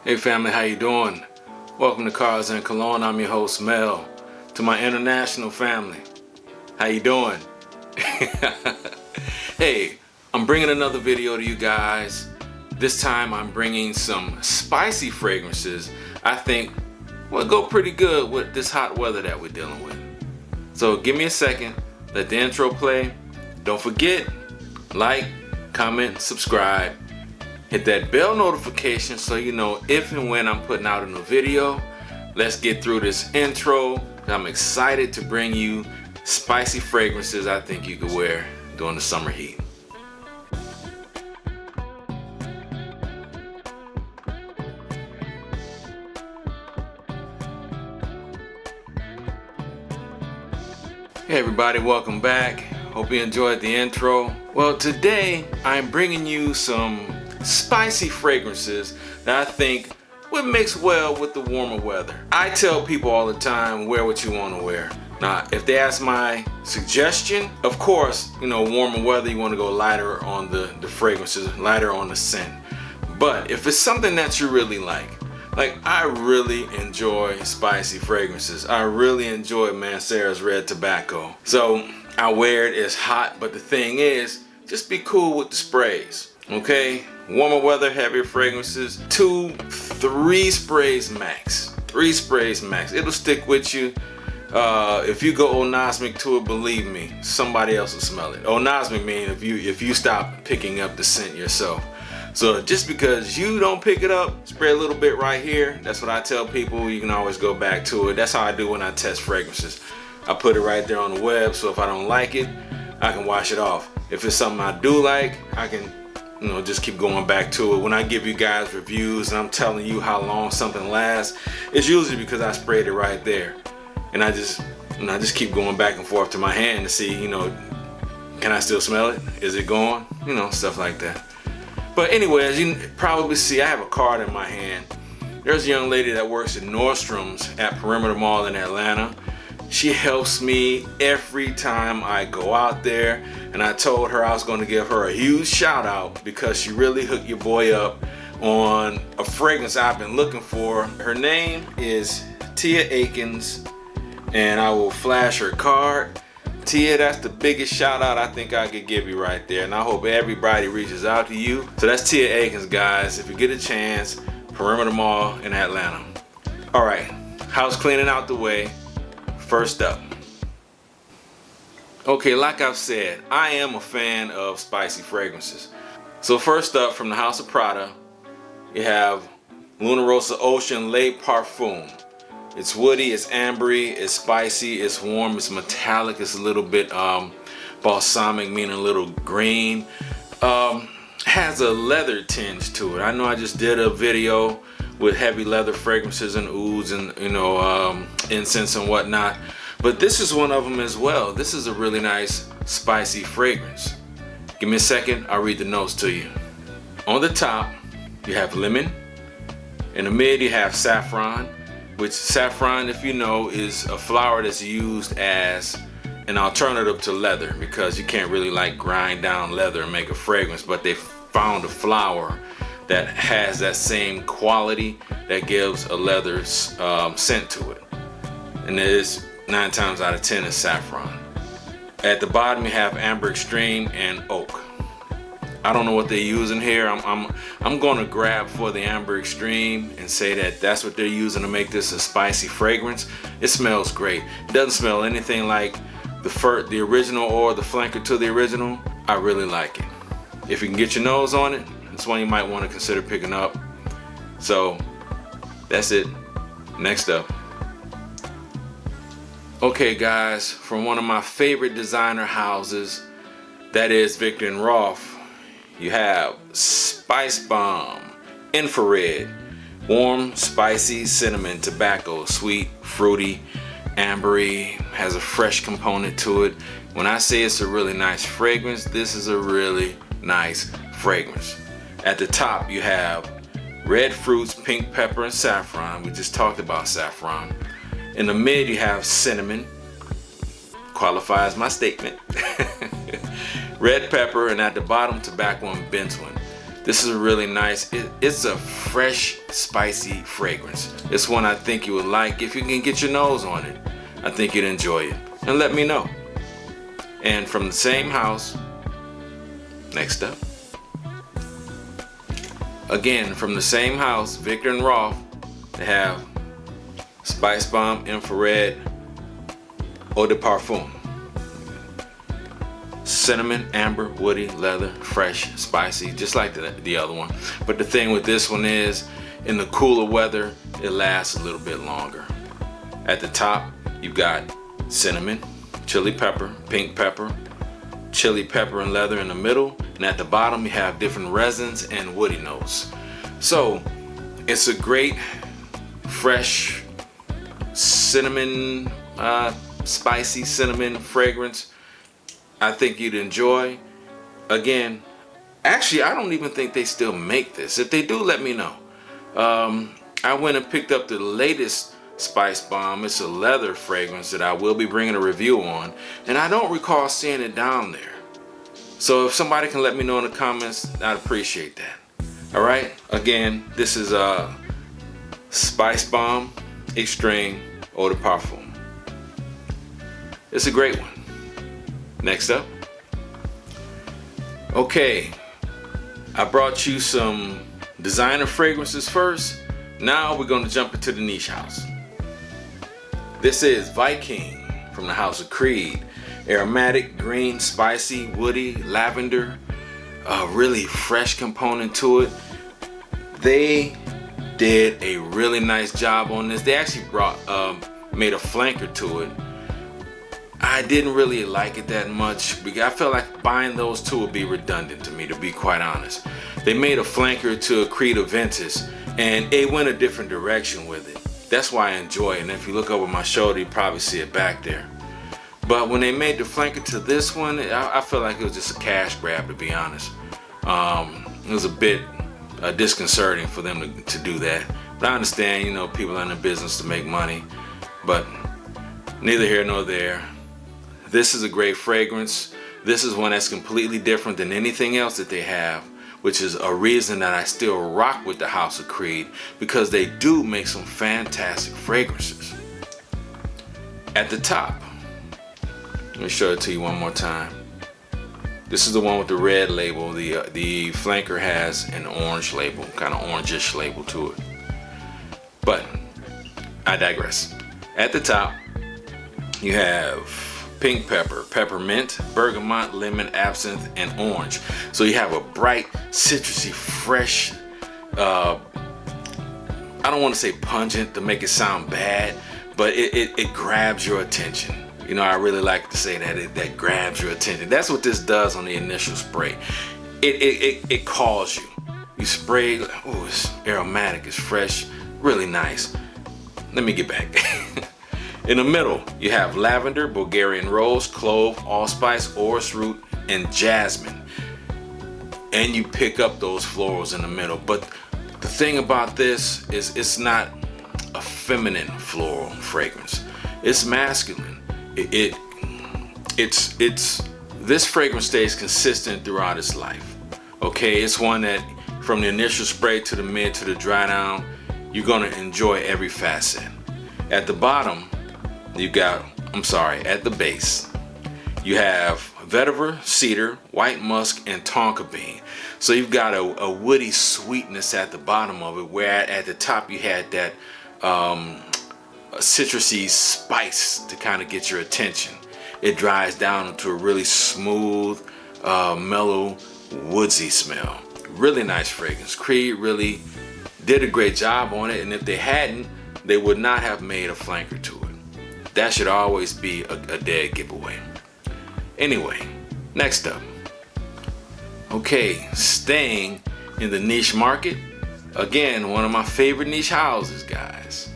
Hey family, how you doing? Welcome to Cars and Cologne. I'm your host Mel. To my international family, how you doing? Hey, I'm bringing another video to you guys. This time I'm bringing some spicy fragrances I think will go pretty good with this hot weather that we're dealing with. So give me a second, let the intro play. Don't forget, like, comment, subscribe. Hit that bell notification so you know if and when I'm putting out a new video. Let's get through this intro. I'm excited to bring you spicy fragrances I think you could wear during the summer heat. Hey everybody, welcome back. Hope you enjoyed the intro. Well, today I'm bringing you some spicy fragrances that I think would mix well with the warmer weather. I tell people all the time, wear what you want to wear. Now, if they ask my suggestion, of course, you know, warmer weather, you want to go lighter on the fragrances, lighter on the scent. But if it's something that you really like I really enjoy spicy fragrances. I really enjoy Mancera's red tobacco. So I wear it, it's hot, but the thing is, just be cool with the sprays, okay? Warmer weather, heavier fragrances, 2-3 sprays max. 3 sprays max. It'll stick with you. If you go onosmic to it, believe me, somebody else will smell it. Onosmic means if you stop picking up the scent yourself. So just because you don't pick it up, spray a little bit right here. That's what I tell people. You can always go back to it. That's how I do when I test fragrances. I put it right there on the web, so if I don't like it, I can wash it off. If it's something I do like, I can just keep going back to it. When I give you guys reviews and I'm telling you how long something lasts, it's usually because I sprayed it right there. And I just keep going back and forth to my hand to see, can I still smell it? Is it gone? Stuff like that. But anyway, as you probably see, I have a card in my hand. There's a young lady that works at Nordstrom's at Perimeter Mall in Atlanta. She helps me every time I go out there, and I told her I was going to give her a huge shout out because she really hooked your boy up on a fragrance I've been looking for. Her name is Tia Akins, and I will flash her card. Tia, that's the biggest shout out I think I could give you right there, and I hope everybody reaches out to you. So that's Tia Akins, guys. If you get a chance, Perimeter Mall in Atlanta. All right, house cleaning out the way. First up. Okay, like I've said, I am a fan of spicy fragrances. So first up, from the house of Prada, you have Lunar Rosa Ocean Le Parfum. It's woody, it's ambery, it's spicy, it's warm, it's metallic, it's a little bit balsamic, meaning a little green. Has a leather tinge to it. I know I just did a video with heavy leather fragrances and ouds and incense and whatnot, but this is one of them as well. This is a really nice spicy fragrance. Give me a second, I'll read the notes to you. On the top you have lemon. In the mid you have saffron, which saffron, if you know, is a flower that's used as an alternative to leather because you can't really grind down leather and make a fragrance, but they found a flower that has that same quality that gives a leather scent to it, and it is 9 times out of 10 is saffron. At the bottom you have amber extreme and oak. I don't know what they're using here. I'm gonna grab for the amber extreme and say that that's what they're using to make this a spicy fragrance. It smells great. It doesn't smell anything like the original or the flanker to the original. I really like it. If you can get your nose on it, it's one you might want to consider picking up. So that's it. Next up. Okay guys, from one of my favorite designer houses, that is Viktor&Rolf, you have Spice Bomb Infrared. Warm, spicy, cinnamon, tobacco, sweet, fruity, ambery, has a fresh component to it. When I say it's a really nice fragrance, this is a really nice fragrance. At the top you have red fruits, pink pepper, and saffron. We just talked about saffron. In the mid you have cinnamon, qualifies my statement. Red pepper, and at the bottom tobacco and benzoin. This is really nice. It's a fresh, spicy fragrance. It's one I think you would like. If you can get your nose on it, I think you'd enjoy it. And let me know. And from the same house, next up. Again, from the same house, Viktor&Rolf, they have Spice Bomb Infrared Eau de Parfum. Cinnamon, amber, woody, leather, fresh, spicy, just like the other one. But the thing with this one is, in the cooler weather, it lasts a little bit longer. At the top, you've got cinnamon, chili pepper, pink pepper, chili pepper and leather in the middle, and at the bottom you have different resins and woody notes. So it's a great fresh cinnamon, spicy cinnamon fragrance. I think you'd enjoy. Again, actually I don't even think they still make this. If they do, let me know. I went and picked up the latest Spice Bomb. It's a leather fragrance that I will be bringing a review on, and I don't recall seeing it down there. So if somebody can let me know in the comments, I'd appreciate that. Alright, again, this is Spice Bomb Extreme Eau de Parfum. It's a great one. Next up. Okay, I brought you some designer fragrances first. Now we're going to jump into the niche house. This is Viking from the house of Creed. Aromatic, green, spicy, woody, lavender. A really fresh component to it. They did a really nice job on this. They actually made a flanker to it. I didn't really like it that much because I felt like buying those two would be redundant to me, to be quite honest. They made a flanker to a Creed Aventus, and it went a different direction with it. That's why I enjoy it, and if you look over my shoulder, you probably see it back there. But when they made the flanker to this one, I felt like it was just a cash grab, to be honest. It was a bit disconcerting for them to do that. But I understand, you know, people are in the business to make money, but neither here nor there. This is a great fragrance. This is one that's completely different than anything else that they have, which is a reason that I still rock with the House of Creed, because they do make some fantastic fragrances. At the top, let me show it to you one more time. This is the one with the red label. The flanker has an orange label, kind of orangish label to it. But I digress. At the top, you have pink pepper, peppermint, bergamot, lemon, absinthe, and orange. So you have a bright, citrusy, fresh, I don't want to say pungent to make it sound bad, but it grabs your attention. You know, I really like to say that that grabs your attention. That's what this does on the initial spray. It calls you. You spray, oh, it's aromatic, it's fresh, really nice. Let me get back. In the middle, you have lavender, Bulgarian rose, clove, allspice, orris root, and jasmine. And you pick up those florals in the middle. But the thing about this is it's not a feminine floral fragrance. It's masculine. This fragrance stays consistent throughout its life. Okay, it's one that from the initial spray to the mid to the dry down, you're gonna enjoy every facet. At the bottom, at the base, you have vetiver, cedar, white musk, and tonka bean. So you've got a woody sweetness at the bottom of it, where at the top you had that citrusy spice to kind of get your attention. It dries down into a really smooth, mellow, woodsy smell. Really nice fragrance. Creed really did a great job on it, and if they hadn't, they would not have made a flanker to it. That should always be a dead giveaway. Anyway, next up. Okay, staying in the niche market. Again, one of my favorite niche houses, guys.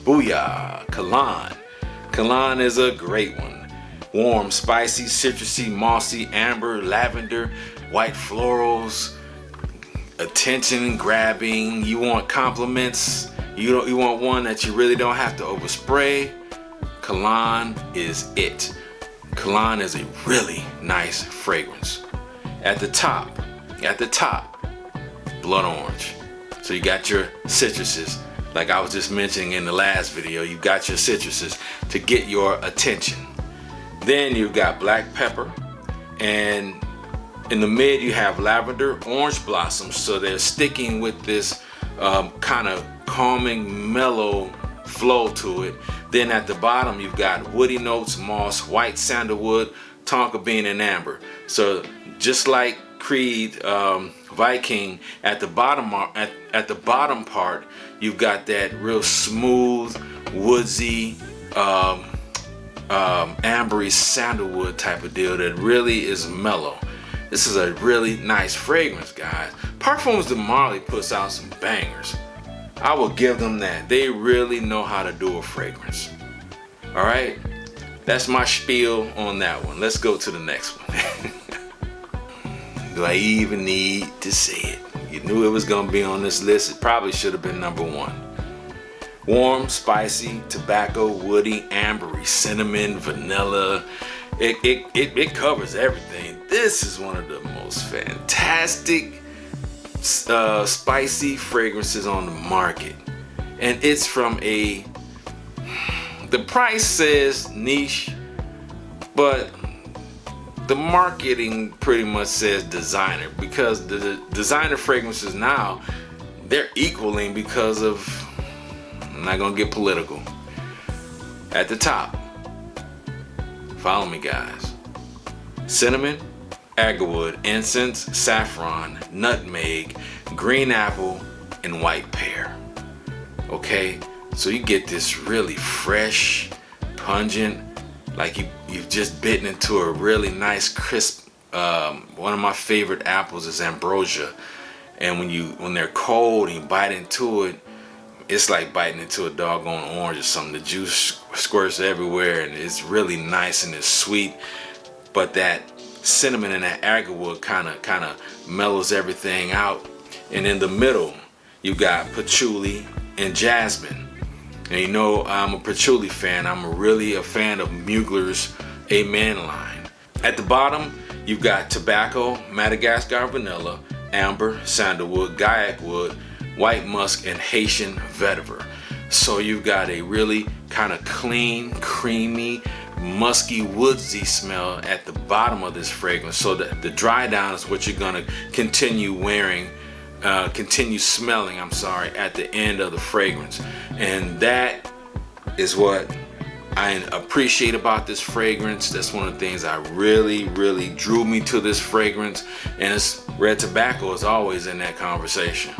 Booyah, Kalan. Kalan is a great one. Warm, spicy, citrusy, mossy, amber, lavender, white florals, attention grabbing. You want compliments. You want one that you really don't have to overspray. Kalan is it. Kalan is a really nice fragrance. At the top, blood orange. So you got your citruses, like I was just mentioning in the last video. You got your citruses to get your attention. Then you've got black pepper, and in the mid you have lavender orange blossoms, so they're sticking with this kind of calming, mellow flow to it. Then at the bottom you've got woody notes, moss, white sandalwood, tonka bean, and amber. So just like Creed Viking, at the bottom part you've got that real smooth, woodsy, ambery sandalwood type of deal that really is mellow. This is a really nice fragrance, guys. Parfums de Marly puts out some bangers. I will give them that. They really know how to do a fragrance. All right, that's my spiel on that one. Let's go to the next one. Do I even need to say it? You knew it was gonna be on this list. It probably should have been number one. Warm, spicy, tobacco, woody, ambery, cinnamon, vanilla. It covers everything. This is one of the most fantastic spicy fragrances on the market, and it's from the price says niche, but the marketing pretty much says designer, because the designer fragrances now, they're equaling because of, I'm not gonna get political. At the top, follow me guys: cinnamon, agarwood, incense, saffron, nutmeg, green apple, and white pear. Okay, so you get this really fresh, pungent, like you've just bitten into a really nice crisp. One of my favorite apples is ambrosia, and when they're cold and you bite into it, it's like biting into a doggone orange or something. The juice squirts everywhere, and it's really nice and it's sweet, but that cinnamon and that agarwood kind of mellows everything out. And in the middle you got patchouli and jasmine. And you know I'm a patchouli fan. I'm really a fan of Mugler's Amen line. At the bottom you've got tobacco, Madagascar vanilla, amber, sandalwood, gaiac wood, white musk, and Haitian vetiver. So you've got a really kind of clean, creamy, musky, woodsy smell at the bottom of this fragrance. So the dry down is what you're gonna continue smelling, at the end of the fragrance. And that is what I appreciate about this fragrance. That's one of the things that really drew me to this fragrance. And it's red tobacco is always in that conversation.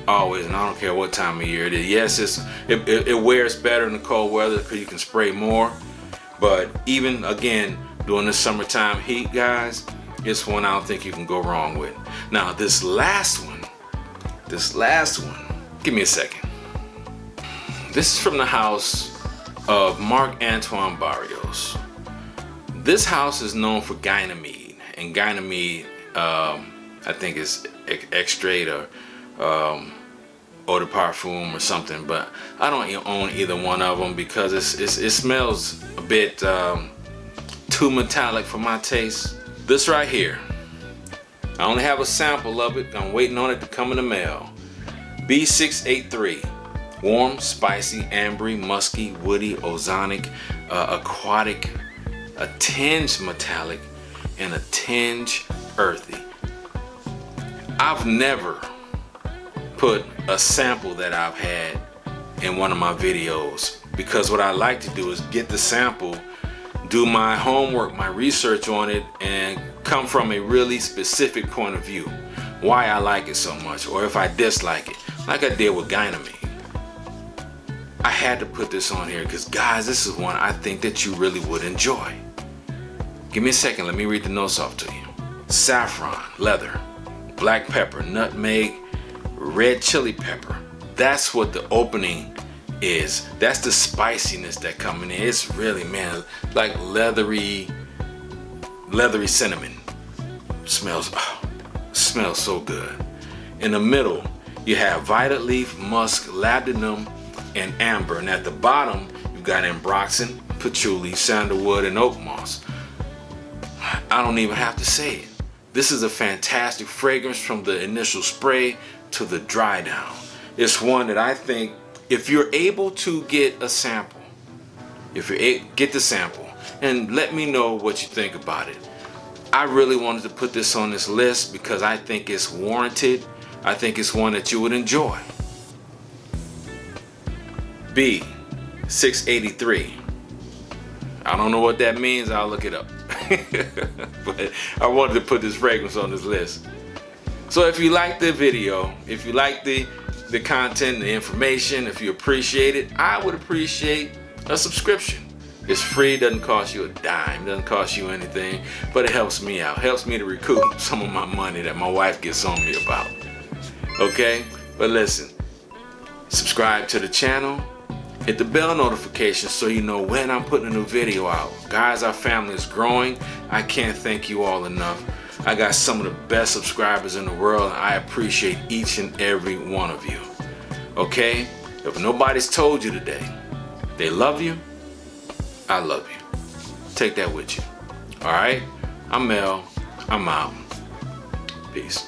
Always, and I don't care what time of year it is. Yes, it wears better in the cold weather because you can spray more. But even again, during the summertime heat, guys, it's one I don't think you can go wrong with. Now this last one, give me a second. This is from the house of Marc-Antoine Barrios. This house is known for Gynamide, and Gynamide, I think is extrait or eau de parfum or something, but I don't own either one of them because it smells a bit too metallic for my taste. This right here, I only have a sample of it. I'm waiting on it to come in the mail. B683, warm, spicy, ambery, musky, woody, ozonic, aquatic, a tinge metallic, and a tinge earthy. I've never put a sample that I've had in one of my videos, because what I like to do is get the sample, do my homework, my research on it, and come from a really specific point of view why I like it so much, or if I dislike it, like I did with Gynamide. I had to put this on here because, guys, this is one I think that you really would enjoy. Give me a second, let me read the notes off to you. Saffron, leather, black pepper, nutmeg, red chili pepper. That's what the opening is. That's the spiciness that coming in. It's really, man, like leathery cinnamon. Smells so good. In the middle you have violet leaf, musk, labdanum, and amber. And at the bottom you've got ambroxan, patchouli, sandalwood, and oak moss. I don't even have to say it. This is a fantastic fragrance from the initial spray to the dry down. It's one that I think if you're able to get a sample, get the sample and let me know what you think about it. I really wanted to put this on this list because I think it's warranted. I think it's one that you would enjoy. B, 683. I don't know what that means, I'll look it up. But I wanted to put this fragrance on this list. So if you like the video, if you like the content, the information, if you appreciate it, I would appreciate a subscription. It's free, doesn't cost you a dime, doesn't cost you anything, but it helps me out, helps me to recoup some of my money that my wife gets on me about. Okay, but listen, subscribe to the channel, hit the bell notification so you know when I'm putting a new video out. Guys, our family is growing. I can't thank you all enough. I got some of the best subscribers in the world, and I appreciate each and every one of you. Okay, if nobody's told you today they love you, I love you. Take that with you. All right, I'm Mel. I'm out. Peace.